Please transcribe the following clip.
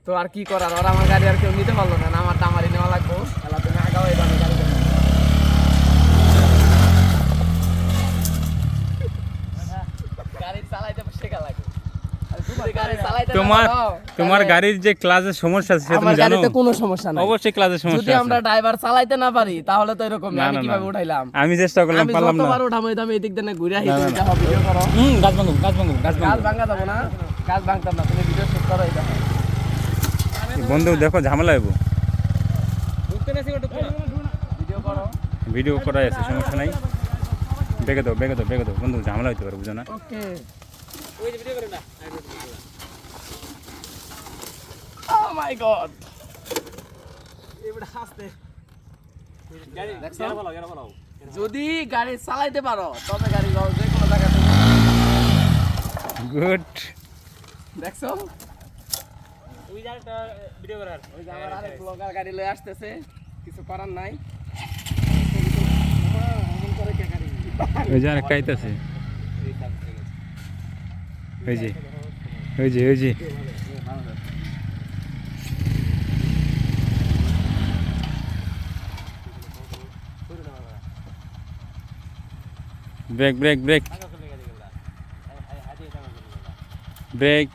তো আর কি করার, ওরা আমার গাড়ি আর কেউ নিতে পারলো না, আমার দামারি নেওয়া লাগবো। খেলা তুমি আগাও, এই দামে গাড়ি দেবো। গাড়ি চালাইতে শেখা লাগে। তোমার গাড়ির যে ক্লাসের সমস্যা আছে সেটা আমার তুমি জানো? গাড়িতে কোনো সমস্যা নাই। অবশ্যই ক্লাসের সমস্যা যদি আছে। আমরা ড্রাইভার চালাইতে না পারি তাহলে তো এরকম না, আমি না, কিভাবে না। উঠাইলাম? আমি চেষ্টা করলাম, আমি পারলাম না। যতবার উঠামো আমি এদিক দিয়ে ঘুরে না, হিতে না, হিতে ভিডিও করো। গাছ ভাঙো, গাছ ভাঙো, গাছ গাছ ভাঙো। ভাঙা যাবো না, গাছ ভাঙতাম না, তুমি ভিডিও শুট করো। এটা বন্ধু দেখো ঝামেলা হইব। ভিডিও করো। ভিডিও করাই আছে, সমস্যা নাই। বেগে দাও, বেগে দাও, বেগে দাও বন্ধু, ঝামেলা হইতে পারে, বুঝো না? ওকে। ও মাই গড, যদি গাড়ি চালাইতে পারো তবে গাড়ি লও, যে কোনো জায়গা থেকে। গুড। দেখছো, ওই যে আমার আরেক ব্লগার গাড়ি লয়ে আসতেছে, কিছু করার নাই। ওই যে আরেকটা আইতাছে। ওই যে, ওই যে, ওই যে। Break, break, break, break.